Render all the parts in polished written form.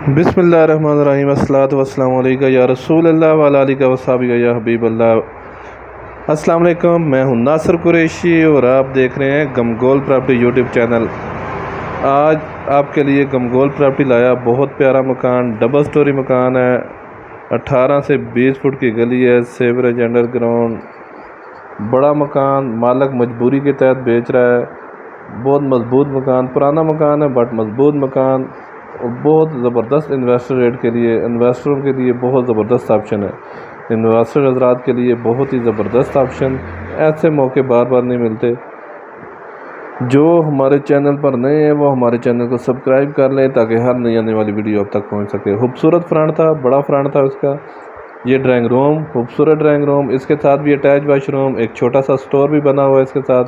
बिस्मिल्लाहिर्रहमानिर्रहीम अस्सलातु वस्सलामु अलैका या रसूल अल्लाह व अला आलिका व सहाबिका या हबीब अल्लाह। अस्सलाम वालेकुम, मैं हूं नासिर कुरैशी और आप देख रहे हैं गमगोल प्रॉपर्टी यूट्यूब चैनल। आज आपके लिए गमगोल प्रॉपर्टी लाया। बहुत प्यारा मकान, डबल स्टोरी मकान है। 18 से 20 फुट की गली है, सेवरेज अंडरग्राउंड, बड़ा मकान। मालिक मजबूरी के तहत बेच रहा है। बहुत मजबूत मकान, पुराना मकान है बट मजबूत मकान और बहुत ज़बरदस्त इन्वेस्टर रेट के लिए, इन्वेस्टरों के लिए बहुत ज़बरदस्त ऑप्शन है। इन्वेस्टर हजरात के लिए बहुत ही ज़बरदस्त ऑप्शन। ऐसे मौके बार बार नहीं मिलते। जो हमारे चैनल पर नए हैं वो हमारे चैनल को सब्सक्राइब कर लें ताकि हर नई आने वाली वीडियो अब तक पहुंच सके। खूबसूरत फ्रंट था, बड़ा फ्रंट था उसका। ये ड्राइंग रूम, खूबसूरत ड्राइंग रूम, इसके साथ भी अटैच वाशरूम, एक छोटा सा स्टोर भी बना हुआ है इसके साथ।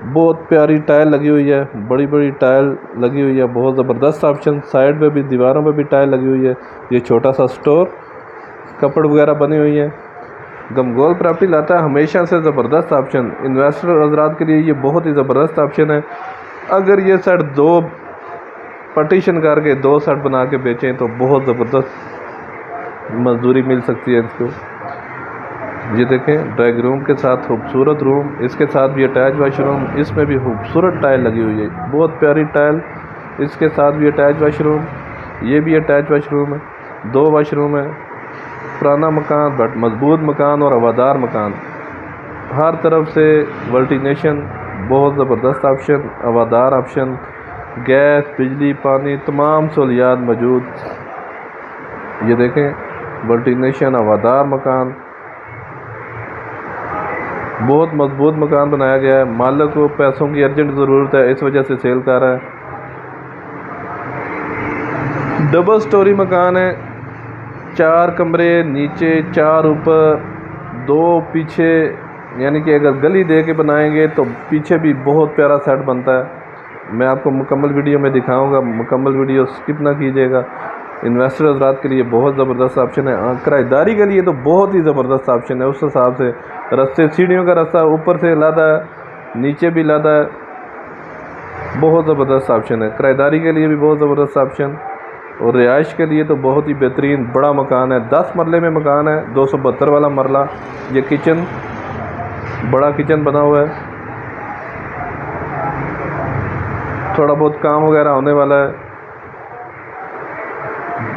बहुत प्यारी टाइल लगी हुई है, बड़ी बड़ी टाइल लगी हुई है, बहुत ज़बरदस्त ऑप्शन। साइड पे भी, दीवारों पे भी टाइल लगी हुई है। ये छोटा सा स्टोर, कपड़ वगैरह बनी हुई है। गमगोल प्रॉपर्टी लाता है हमेशा से ज़बरदस्त ऑप्शन। इन्वेस्टर हजरात के लिए ये बहुत ही ज़बरदस्त ऑप्शन है। अगर ये सेट दो पार्टीशन करके 2 सेट बना के बेचें तो बहुत ज़बरदस्त मजदूरी मिल सकती है इसको। ये देखें, ड्राइंग रूम के साथ खूबसूरत रूम, इसके साथ भी अटैच वाशरूम, इसमें भी खूबसूरत टाइल लगी हुई है, बहुत प्यारी टाइल। इसके साथ भी अटैच वाशरूम, ये भी अटैच वाशरूम है, 2 वाशरूम है। पुराना मकान बट मजबूत मकान और हवादार मकान। हर तरफ से वेंटिलेशन, बहुत ज़बरदस्त ऑप्शन, हवादार ऑप्शन, गैस, बिजली, पानी, तमाम सहूलियात मौजूद। ये देखें, वेंटिलेशन, हवादार मकान, बहुत मजबूत मकान बनाया गया है। मालिक को पैसों की अर्जेंट ज़रूरत है, इस वजह से सेल कर रहा है। डबल स्टोरी मकान है, 4 कमरे नीचे, 4 ऊपर, 2 पीछे। यानी कि अगर गली दे के बनाएंगे तो पीछे भी बहुत प्यारा सेट बनता है। मैं आपको मुकम्मल वीडियो में दिखाऊंगा, मुकम्मल वीडियो स्किप ना कीजिएगा। इन्वेस्टर हजरात के लिए बहुत ज़बरदस्त ऑप्शन है। किराएदारी के लिए तो बहुत ही ज़बरदस्त ऑप्शन है। उस हिसाब से रास्ते, सीढ़ियों का रास्ता ऊपर से लादा है, नीचे भी लादा है, बहुत ज़बरदस्त ऑप्शन है। किराएदारी के लिए भी बहुत ज़बरदस्त ऑप्शन और रिहाइश के लिए तो बहुत ही बेहतरीन बड़ा मकान है। 10 मरले में मकान है, 272 वाला मरला। ये किचन, बड़ा किचन बना हुआ है। थोड़ा बहुत काम वगैरह होने वाला है।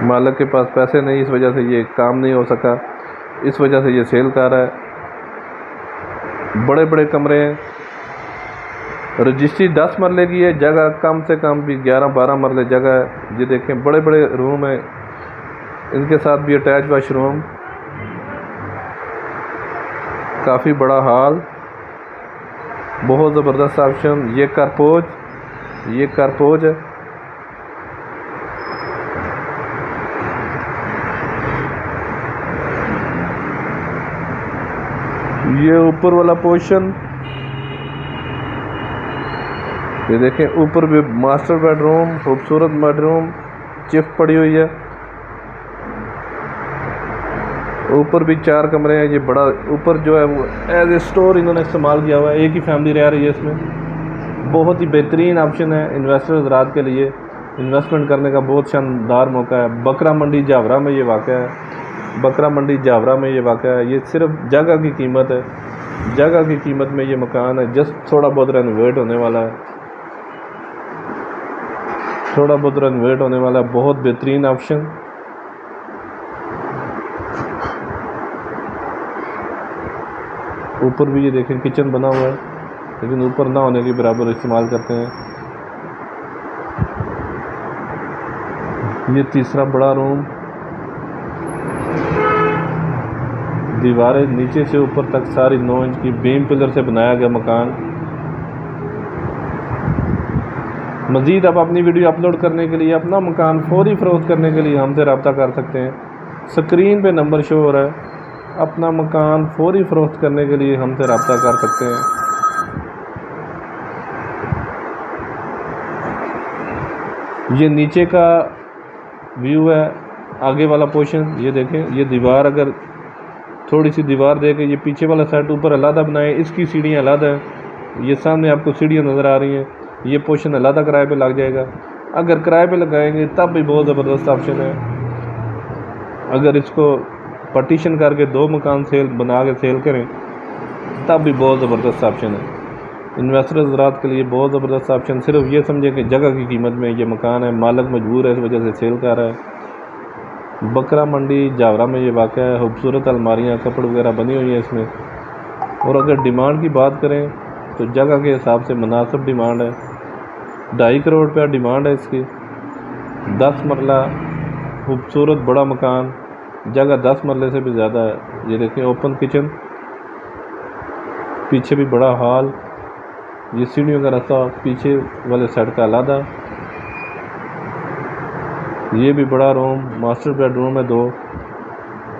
मालिक के पास पैसे नहीं, इस वजह से ये काम नहीं हो सका, इस वजह से ये सेल कर रहा है। बड़े बड़े कमरे हैं। रजिस्ट्री 10 मरले की है, जगह कम से कम भी 11-12 मरले जगह है। ये देखें, बड़े बड़े रूम है, इनके साथ भी अटैच वाशरूम, काफ़ी बड़ा हॉल, बहुत ज़बरदस्त ऑप्शन। ये कारपोज, ये कारपोज है। ये ऊपर वाला पोर्शन, ये देखें, ऊपर भी मास्टर बेडरूम, खूबसूरत बेडरूम, चिप पड़ी हुई है। ऊपर भी 4 कमरे हैं। ये बड़ा ऊपर जो है वो एज ए स्टोर इन्होंने इस्तेमाल किया हुआ है। एक ही फैमिली रह रही है इसमें। बहुत ही बेहतरीन ऑप्शन है इन्वेस्टर हज़रात के लिए। इन्वेस्टमेंट करने का बहुत शानदार मौका है। बकरा मंडी जावरा में ये वाक़ है, बकरा मंडी जावरा में ये वाक़ है। ये सिर्फ जगह की कीमत है, जगह की कीमत में ये मकान है। जस्ट थोड़ा बहुत रेनोवेट होने वाला है, थोड़ा बहुत रेनोवेट होने वाला है। बहुत बेहतरीन ऑप्शन। ऊपर भी ये देखें, किचन बना हुआ है, लेकिन ऊपर ना होने के बराबर इस्तेमाल करते हैं। ये तीसरा बड़ा रूम, दीवारें नीचे से ऊपर तक सारी 9 इंच की बीम पिलर से बनाया गया मकान। मज़ीद आप अपनी वीडियो अपलोड करने के लिए, अपना मकान फौरी फ़रोख्त करने के लिए हमसे रब्ता कर सकते हैं। स्क्रीन पे नंबर शो हो रहा है। अपना मकान फौरी फ़रोख्त करने के लिए हमसे रब्ता कर सकते हैं। ये नीचे का व्यू है, आगे वाला पोर्शन। ये देखें, ये दीवार, अगर थोड़ी सी दीवार दे के ये पीछे वाला सेट ऊपर अलग बनाए, इसकी सीढ़ियाँ अलग हैं। ये सामने आपको सीढ़ियाँ नज़र आ रही हैं। ये पोर्शन अलग किराए पे लग जाएगा। अगर किराए पे लगाएंगे तब भी बहुत ज़बरदस्त ऑप्शन है। अगर इसको पार्टीशन करके 2 मकान सेल बना के सेल करें तब भी बहुत ज़बरदस्त ऑप्शन है। इन्वेस्टर हज़रात के लिए बहुत ज़बरदस्त ऑप्शन। सिर्फ ये समझें कि जगह की कीमत में ये मकान है, मालिक मजबूर है, इस वजह से सेल कर रहा है। बकरा मंडी जावरा में ये वाक़ है। खूबसूरत अलमारियाँ कपड़ वगैरह बनी हुई हैं इसमें। और अगर डिमांड की बात करें तो जगह के हिसाब से मुनासिब डिमांड है। 2.5 करोड़ रुपया डिमांड है इसकी। 10 मरला खूबसूरत बड़ा मकान, जगह 10 मरले से भी ज़्यादा है। ये देखें, ओपन किचन, पीछे भी बड़ा हॉल, ये सीढ़ियों का रास्ता पीछे वाले साइड का अलग। ये भी बड़ा रूम, मास्टर बेडरूम है 2,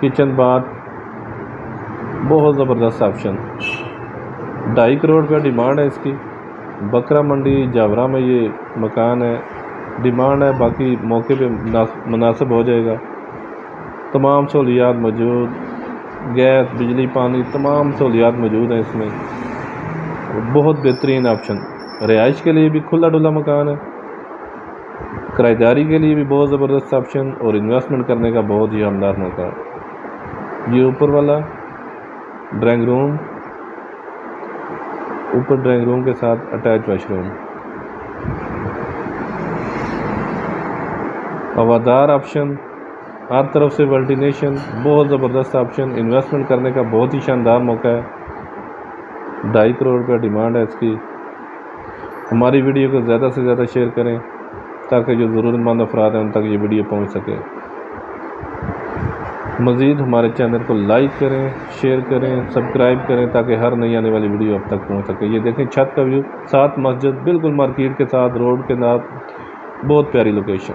किचन बाथ, बहुत ज़बरदस्त ऑप्शन। 2.5 करोड़ रुपया डिमांड है इसकी। बकरा मंडी जावरा में ये मकान है, डिमांड है, बाकी मौके पे मुनासिब हो जाएगा। तमाम सहूलियात मौजूद, गैस बिजली पानी तमाम सहूलियात मौजूद हैं इसमें। बहुत बेहतरीन ऑप्शन। रिहाइश के लिए भी खुला डुला मकान है, किराएदारी के लिए भी बहुत ज़बरदस्त ऑप्शन और इन्वेस्टमेंट करने का बहुत ही शानदार मौका है। ये ऊपर वाला ड्राइंग रूम, ऊपर ड्राइंग रूम के साथ अटैच वाशरूम, हवादार ऑप्शन, हर तरफ से वेंटिलेशन, बहुत ज़बरदस्त ऑप्शन। इन्वेस्टमेंट करने का बहुत ही शानदार मौका है। 2.5 करोड़ रुपया डिमांड है इसकी। हमारी वीडियो को ज़्यादा से ज़्यादा शेयर करें ताकि जो ज़रूरतमंद अफराद हैं उन तक ये वीडियो पहुंच सके। मज़ीद हमारे चैनल को लाइक करें, शेयर करें, सब्सक्राइब करें ताकि हर नई आने वाली वीडियो आप तक पहुंच सके। ये देखें छत का व्यू, साथ मस्जिद, बिल्कुल मार्केट के साथ, रोड के साथ, बहुत प्यारी लोकेशन।